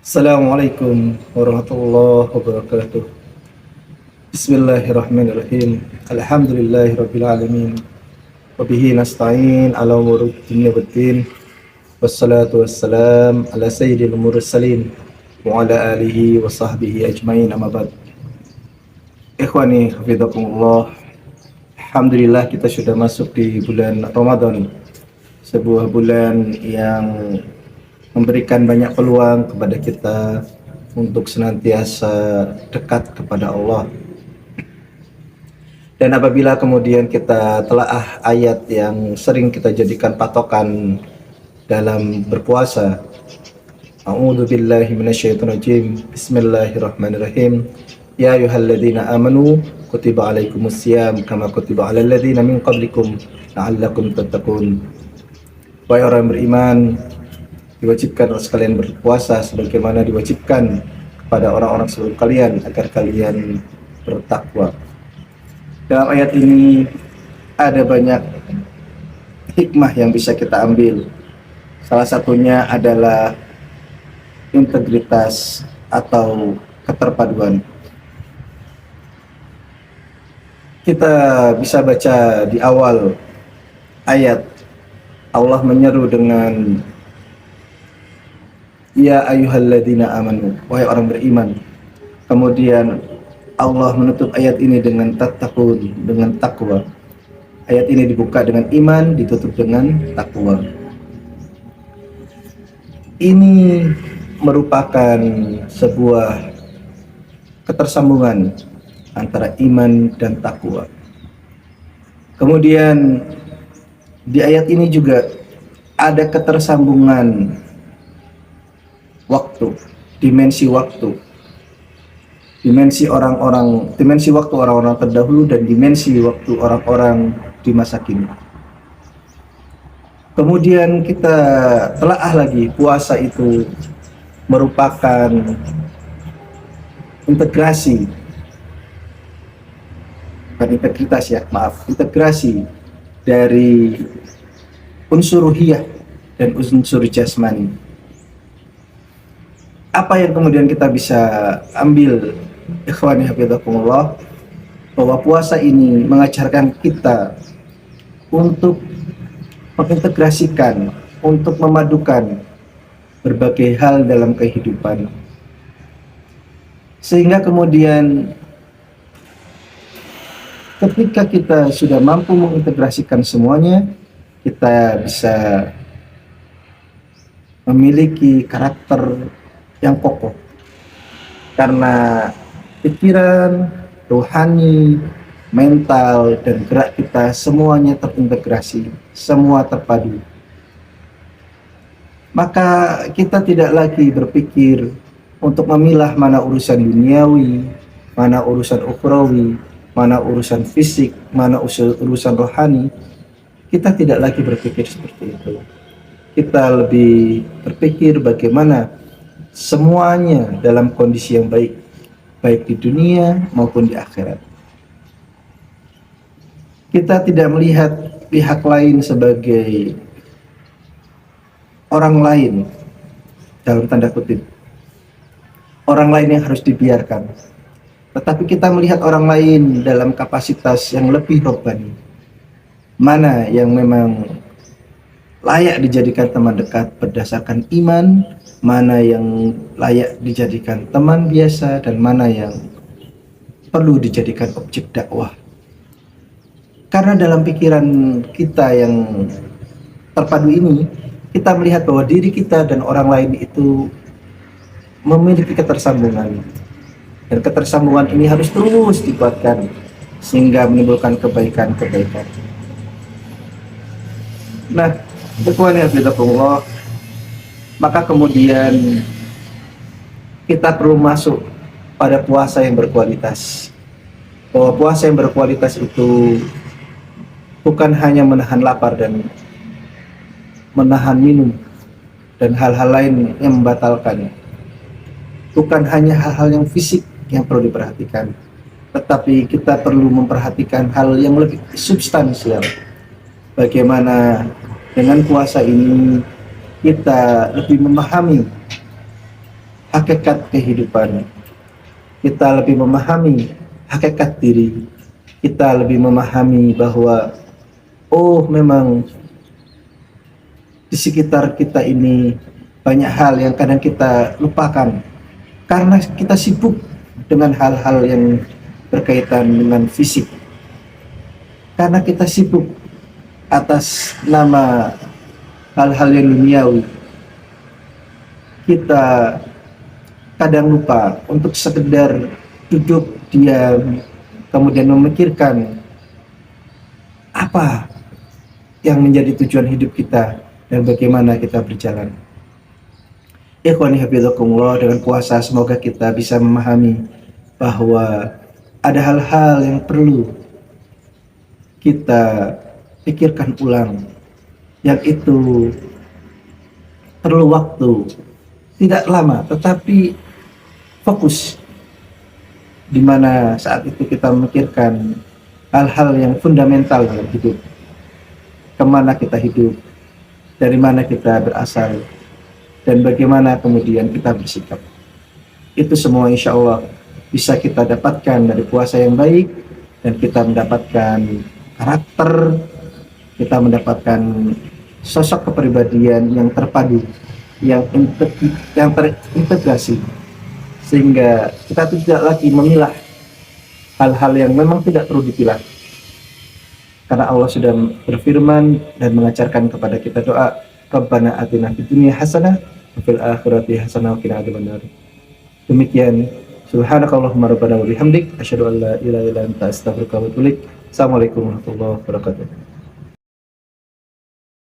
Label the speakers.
Speaker 1: Assalamualaikum warahmatullahi wabarakatuh. Bismillahirrahmanirrahim. Alhamdulillahirabbil alamin. Wa bihi nasta'in ala umuri dunya waddin. Wassalatu wassalam ala sayyidil mursalin wa ala alihi wa sahbihi ajmain, amma ba'd. Ikhwani hafizakumullah. Alhamdulillah kita sudah masuk di bulan Ramadan. Sebuah bulan yang memberikan banyak peluang kepada kita untuk senantiasa dekat kepada Allah. Dan apabila kemudian kita telaah ayat yang sering kita jadikan patokan dalam berpuasa, A'udzu billahi minasyaitonir rajim. Bismillahirrahmanirrahim. Ya ayyuhalladzina amanu kutiba alaikumusiyam kama kutiba alal ladzina min qablikum la'allakum tattaqun. Wahai orang beriman, diwajibkan atas kalian berpuasa sebagaimana diwajibkan kepada orang-orang sebelum kalian agar kalian bertakwa. Dalam ayat ini ada banyak hikmah yang bisa kita ambil. Salah satunya adalah integritas atau keterpaduan. Kita bisa baca di awal ayat Allah menyeru dengan Ya ayyuhalladzina amanu, wahai orang beriman. Kemudian Allah menutup ayat ini dengan tattaqun, dengan takwa. Ayat ini dibuka dengan iman, ditutup dengan takwa. Ini merupakan sebuah ketersambungan antara iman dan takwa. Kemudian di ayat ini juga ada ketersambungan waktu, dimensi waktu, dimensi waktu orang-orang terdahulu dan dimensi waktu orang-orang di masa kini. Kemudian kita telaah lagi, puasa itu merupakan integrasi, bukan integritas ya, maaf, integrasi dari unsur ruhiyah dan unsur jasmani. Apa yang kemudian kita bisa ambil, ikhwani hafizakumullah, bahwa puasa ini mengajarkan kita untuk mengintegrasikan, untuk memadukan berbagai hal dalam kehidupan, sehingga kemudian ketika kita sudah mampu mengintegrasikan semuanya, kita bisa memiliki karakter yang kokoh, karena pikiran, rohani, mental, dan gerak kita semuanya terintegrasi, semua terpadu. Maka kita tidak lagi berpikir untuk memilah mana urusan duniawi, mana urusan ukhrawi, mana urusan fisik, mana urusan rohani. Kita tidak lagi berpikir seperti itu. Kita lebih berpikir bagaimana semuanya dalam kondisi yang baik, baik di dunia maupun di akhirat. Kita tidak melihat pihak lain sebagai orang lain, dalam tanda kutip, orang lain yang harus dibiarkan. Tetapi kita melihat orang lain dalam kapasitas yang lebih robbani. Mana yang memang layak dijadikan teman dekat berdasarkan iman, mana yang layak dijadikan teman biasa, dan mana yang perlu dijadikan objek dakwah. Karena dalam pikiran kita yang terpadu ini, kita melihat bahwa diri kita dan orang lain itu memiliki ketersambungan, dan ketersambungan ini harus terus dikuatkan sehingga menimbulkan kebaikan-kebaikan. Nah, ikhwani hafizakumullah, maka kemudian kita perlu masuk pada puasa yang berkualitas. Bahwa puasa yang berkualitas itu bukan hanya menahan lapar dan menahan minum dan hal-hal lain yang membatalkan. Bukan hanya hal-hal yang fisik yang perlu diperhatikan, tetapi kita perlu memperhatikan hal yang lebih substansial. Bagaimana dengan puasa ini kita lebih memahami hakikat kehidupan, kita lebih memahami hakikat diri, kita lebih memahami bahwa oh memang di sekitar kita ini banyak hal yang kadang kita lupakan karena kita sibuk dengan hal-hal yang berkaitan dengan fisik, karena kita sibuk atas nama hal-hal yang duniawi, kita kadang lupa untuk sekedar duduk diam kemudian memikirkan apa yang menjadi tujuan hidup kita dan bagaimana kita berjalan. Ikhwani hafizakumullah, dengan puasa semoga kita bisa memahami bahwa ada hal-hal yang perlu kita pikirkan ulang, yang itu perlu waktu tidak lama tetapi fokus, di mana saat itu kita memikirkan hal-hal yang fundamental dalam hidup, kemana kita hidup, dari mana kita berasal, dan bagaimana kemudian kita bersikap. Itu semua insya Allah bisa kita dapatkan dari puasa yang baik, dan kita mendapatkan karakter, kita mendapatkan sosok kepribadian yang terpadu, yang terintegrasi, sehingga kita tidak lagi memilah hal-hal yang memang tidak perlu dipilah, karena Allah sudah berfirman dan mengajarkan kepada kita doa, Rabbana atina fid dunya hasanah wa fil akhirati hasanah wa qina adzabannar. Demikian, subhanakallahumma rabbana wa bihamdik asyhadu an la ilaha illa anta astaghfiruka wa atubu ilaik. Assalamualaikum warahmatullahi wabarakatuh.